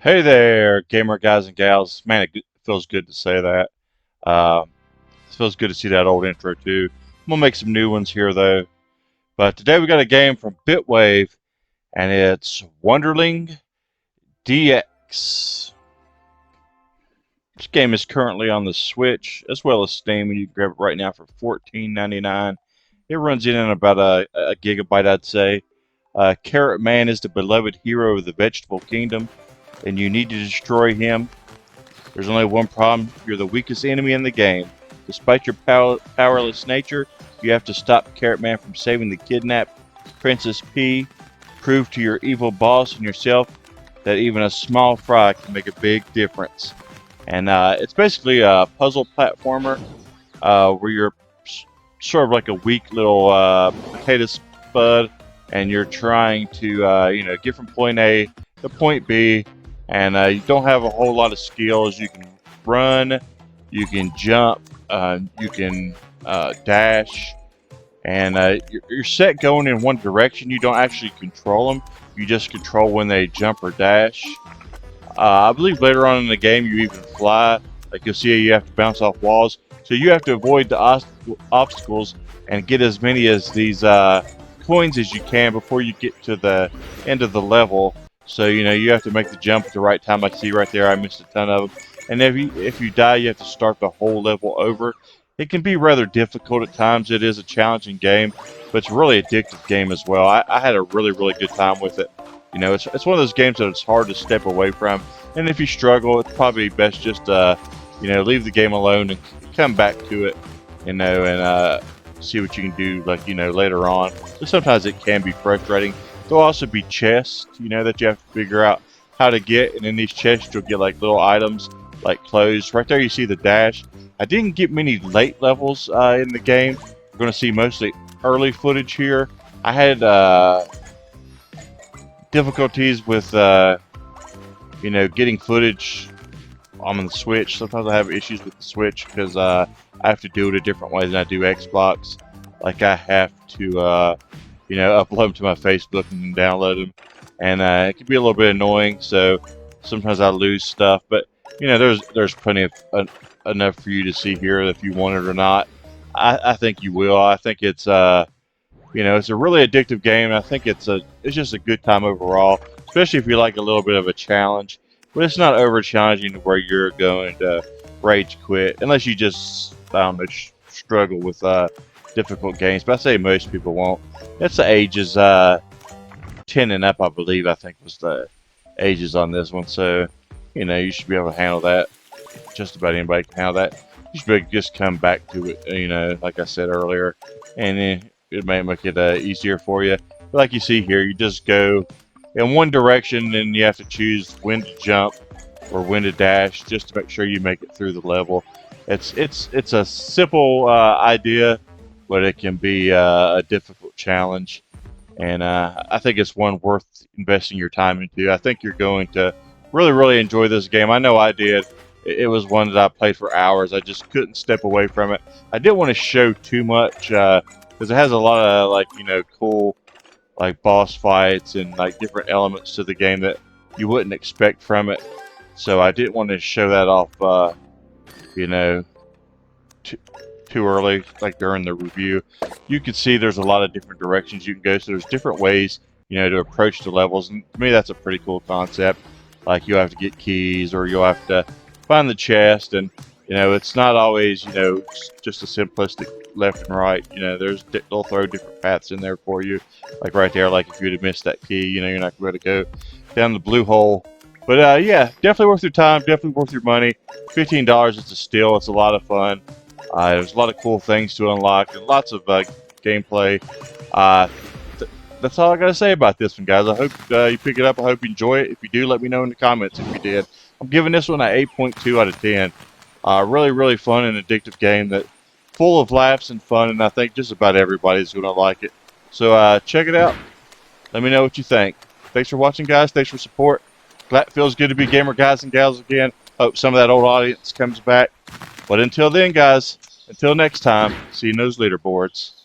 Hey there, gamer guys and gals. Man, it feels good to say that. It feels good to see that old intro too. I'm gonna make some new ones here though. But today we got a game from Bitwave, and it's WunderlingDx. This game is currently on the Switch as well as Steam, and you can grab it right now for $14.99. It runs in about a gigabyte, I'd say. Carrot Man is the beloved hero of the vegetable kingdom, and you need to destroy him. There's only one problem: you're the weakest enemy in the game. Despite your powerless nature, you have to stop Carrot Man from saving the kidnapped Princess P. Prove to your evil boss and yourself that even a small fry can make a big difference. And it's basically a puzzle platformer where you're sort of like a weak little potato spud, and you're trying to get from point A to point B. And you don't have a whole lot of skills. You can run, you can jump, you can dash, and you're set going in one direction. You don't actually control them. You just control when they jump or dash. I believe later on in the game you even fly. Like you'll see, you have to bounce off walls. So you have to avoid the obstacles and get as many as these coins as you can before you get to the end of the level. So you have to make the jump at the right time. Like see right there, I missed a ton of them. And if you die, you have to start the whole level over. It can be rather difficult at times. It is a challenging game, but it's a really addictive game as well. I had a really good time with it. It's one of those games that it's hard to step away from. And if you struggle, it's probably best just leave the game alone and come back to it, and see what you can do later on. So sometimes it can be frustrating. There'll also be chests, that you have to figure out how to get, and in these chests you'll get like little items like clothes. Right there you see the dash. I didn't get many late levels in the game. We're going to see mostly early footage here. I had difficulties with getting footage on the Switch. Sometimes I have issues with the Switch because I have to do it a different way than I do Xbox. Like I have to upload them to my Facebook and download them, and it can be a little bit annoying. So sometimes I lose stuff, but there's plenty of enough for you to see here if you want it or not. I think you will. I think it's it's a really addictive game, and I think it's just a good time overall, especially if you like a little bit of a challenge. But it's not over challenging to where you're going to rage quit, unless you just struggle with difficult games. But I say most people won't. It's the ages 10 and up, I believe. I think was the ages on this one. So you should be able to handle that. Just about anybody can handle that. You should be able to just come back to it. Like I said earlier, and it may make it easier for you. But like you see here, you just go in one direction, and you have to choose when to jump or when to dash, just to make sure you make it through the level. It's a simple idea, but it can be a difficult challenge, and I think it's one worth investing your time into. I think you're going to really enjoy this game. I know I did. It was one that I played for hours. I just couldn't step away from it. I didn't want to show too much because it has a lot of cool boss fights and different elements to the game that you wouldn't expect from it. So I didn't want to show that off too early, during the review. You can see there's a lot of different directions you can go, so there's different ways to approach the levels, and to me that's a pretty cool concept. Like you'll have to get keys, or you'll have to find the chest, and it's not always just a simplistic left and right. They'll throw different paths in there for you, like right there. Like if you'd have missed that key, you're not going to go down the blue hole. But yeah, definitely worth your time, definitely worth your money. $15 is a steal. It's a lot of fun. There's a lot of cool things to unlock and lots of gameplay. That's all I gotta say about this one, guys. I hope you pick it up. I hope you enjoy it. If you do, let me know in the comments if you did. I'm giving this one an 8.2 out of 10. Really fun and addictive game that full of laughs and fun, and I think just about everybody's gonna like it. So check it out. Let me know what you think. Thanks for watching, guys. Thanks for support. That feels good to be gamer guys and gals again. Hope some of that old audience comes back. But until then, guys, until next time, see you in those leaderboards.